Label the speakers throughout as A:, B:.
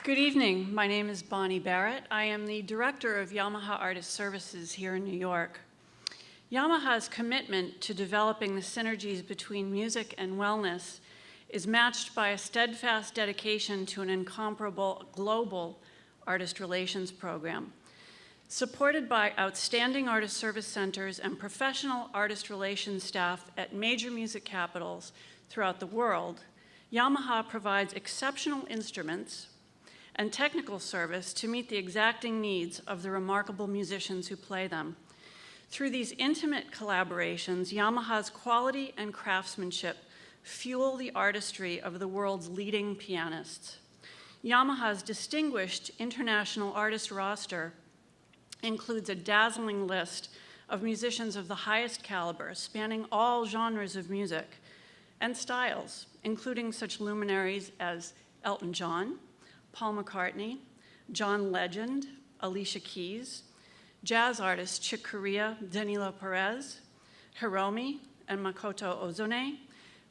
A: Good evening. My name is Bonnie Barrett. I am the director of Yamaha Artist Services here in New York. Yamaha's commitment to developing the synergies between music and wellness is matched by a steadfast dedication to an incomparable global artist relations program. Supported by outstanding artist service centers and professional artist relations staff at major music capitals throughout the world, Yamaha provides exceptional instruments and technical service to meet the exacting needs of the remarkable musicians who play them. Through these intimate collaborations, Yamaha's quality and craftsmanship fuel the artistry of the world's leading pianists. Yamaha's distinguished international artist roster includes a dazzling list of musicians of the highest caliber, spanning all genres of music and styles, including such luminaries as Elton John, Paul McCartney, John Legend, Alicia Keys, jazz artists Chick Corea, Danilo Perez, Hiromi, and Makoto Ozone,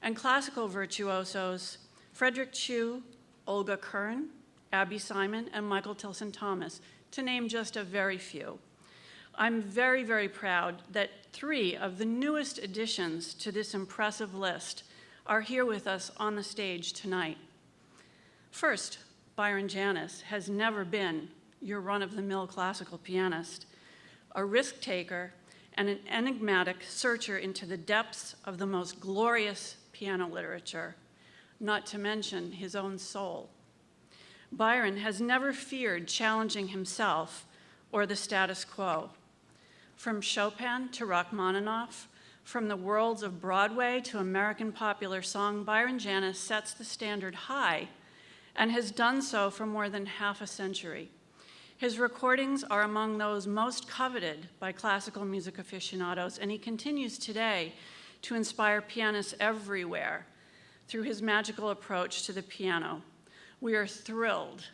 A: and classical virtuosos Frederick Chu, Olga Kern, Abby Simon, and Michael Tilson Thomas, to name just a very few. I'm very, very proud that 3 of the newest additions to this impressive list are here with us on the stage tonight. First, Byron Janis has never been your run-of-the-mill classical pianist, a risk taker and an enigmatic searcher into the depths of the most glorious piano literature, not to mention his own soul. Byron has never feared challenging himself or the status quo. From Chopin to Rachmaninoff, from the worlds of Broadway to American popular song, Byron Janis sets the standard high and has done so for more than half a century. His recordings are among those most coveted by classical music aficionados, and he continues today to inspire pianists everywhere through his magical approach to the piano. We are thrilled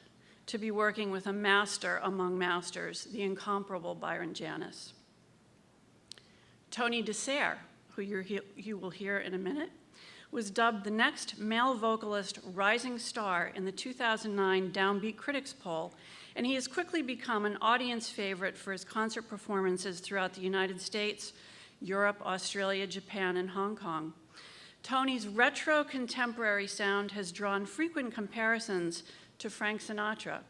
A: to be working with a master among masters, the incomparable Byron Janis. Tony DeSare, who you will hear in a minute, was dubbed the next male vocalist rising star in the 2009 Downbeat Critics poll, and he has quickly become an audience favorite for his concert performances throughout the United States, Europe, Australia, Japan, and Hong Kong. Tony's retro contemporary sound has drawn frequent comparisons to Frank Sinatra,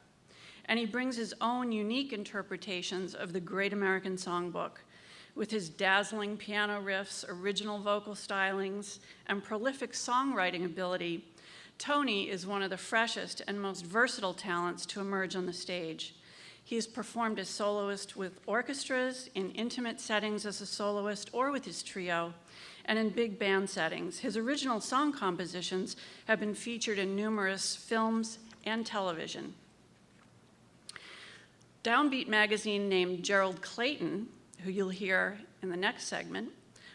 A: and he brings his own unique interpretations of the Great American Songbook. With his dazzling piano riffs, original vocal stylings, and prolific songwriting ability, Tony is one of the freshest and most versatile talents to emerge on the stage. He has performed as soloist with orchestras, in intimate settings as a soloist or with his trio, and in big band settings. His original song compositions have been featured in numerous films and television. Downbeat magazine named Gerald Clayton, who you'll hear in the next segment,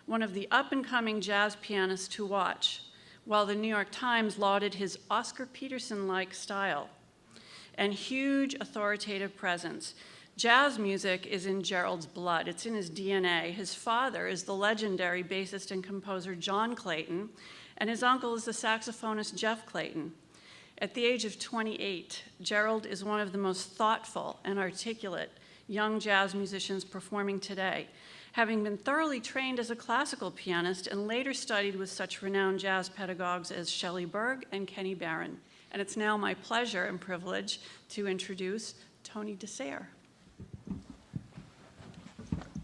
A: one of the up-and-coming jazz pianists to watch, while the New York Times lauded his Oscar Peterson-like style and huge authoritative presence. Jazz music is in Gerald's blood. It's in his DNA. His father is the legendary bassist and composer John Clayton, and his uncle is the saxophonist Jeff Clayton. At the age of 28, Gerald is one of the most thoughtful and articulate young jazz musicians performing today, having been thoroughly trained as a classical pianist and later studied with such renowned jazz pedagogues as Shelley Berg and Kenny Barron. And it's now my pleasure and privilege to introduce Tony DeSare.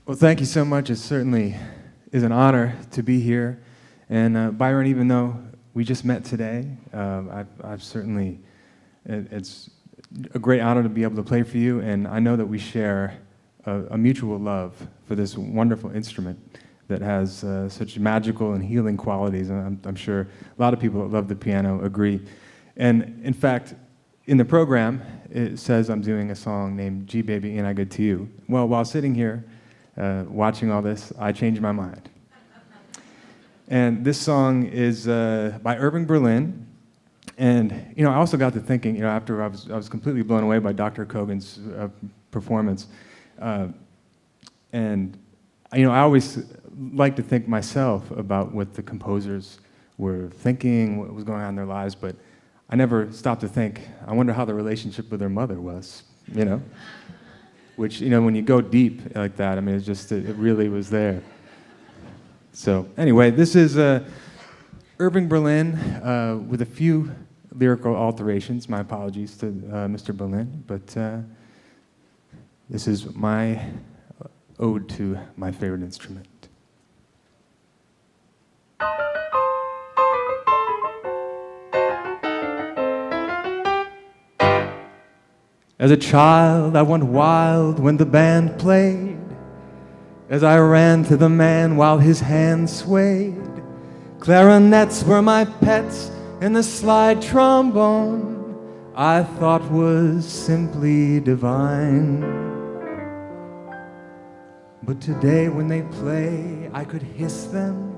B: Well, thank you so much. It certainly is an honor to be here. And Byron, even though we just met today, I've certainly, it's a great honor to be able to play for you, and I know that we share a mutual love for this wonderful instrument that has such magical and healing qualities, and I'm sure a lot of people that love the piano agree. And in fact, in the program, it says I'm doing a song named G Baby Ain't I Good to You. Well, while sitting here watching all this, I changed my mind. And this song is by Irving Berlin. And I also got to thinking, after I was completely blown away by Dr. Kogan's performance, and I always like to think myself about what the composers were thinking, what was going on in their lives, but I never stopped to think, I wonder how the relationship with her mother was, you know? Which, you know, when you go deep like that, I mean, it really was there. So anyway, this is Irving Berlin with a few lyrical alterations. My apologies to Mr. Berlin, but this is my ode to my favorite instrument. As a child, I went wild when the band played, as I ran to the man while his hand swayed. Clarinets were my pets, and the slide trombone I thought was simply divine. But today when they play, I could hiss them.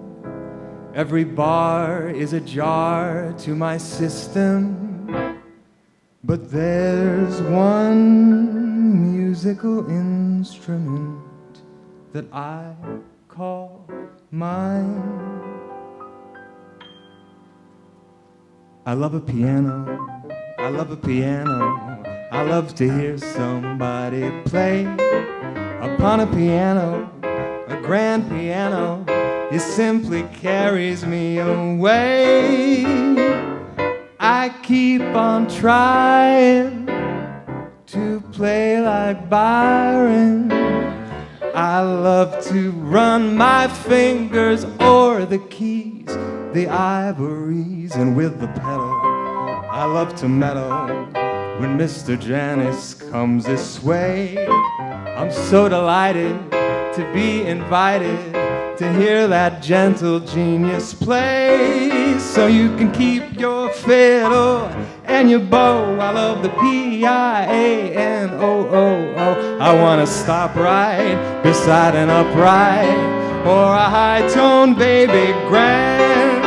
B: Every bar is a jar to my system. But there's one musical instrument that I call mine. I love a piano, I love a piano. I love to hear somebody play upon a piano, a grand piano. It simply carries me away. I keep on trying to play like Byron. I love to run my fingers o'er the keys, the ivories, and with the pedal I love to meddle. When Mr. Janis comes this way, I'm so delighted to be invited to hear that gentle genius play. So you can keep your fiddle and your bow. I love the piano. I wanna stop right beside an upright or a high-tone baby grand.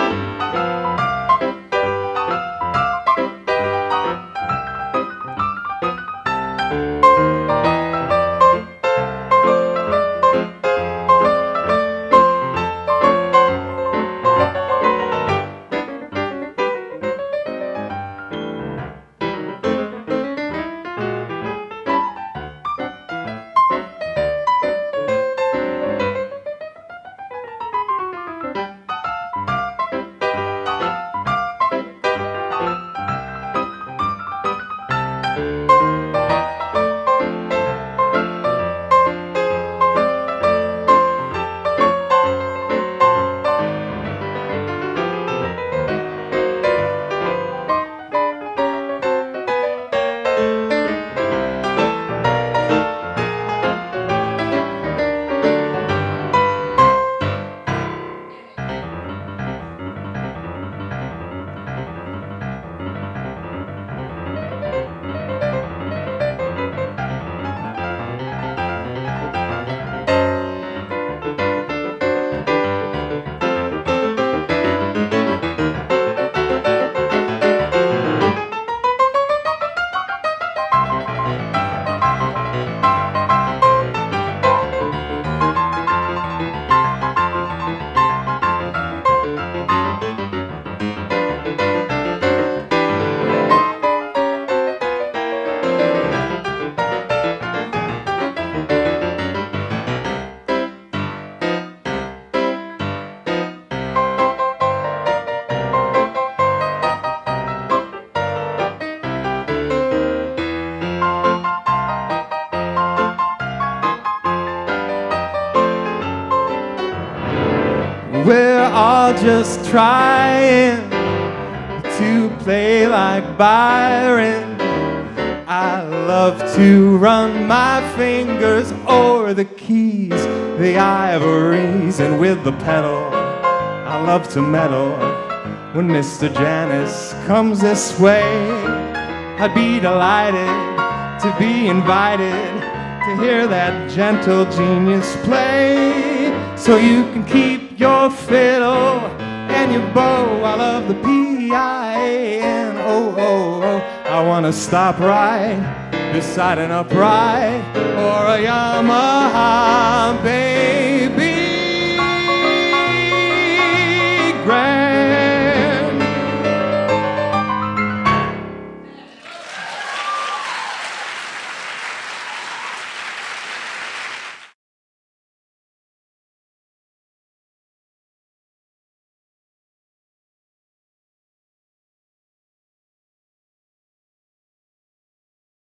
B: We're all just trying to play like Byron. I love to run my fingers o'er the keys, the ivories, and with the pedal I love to meddle. When Mr. Janis comes this way, I'd be delighted to be invited to hear that gentle genius play. So you can keep your fiddle and your bow. I love the piano. I want to stop right beside an upright or a Yamaha bass.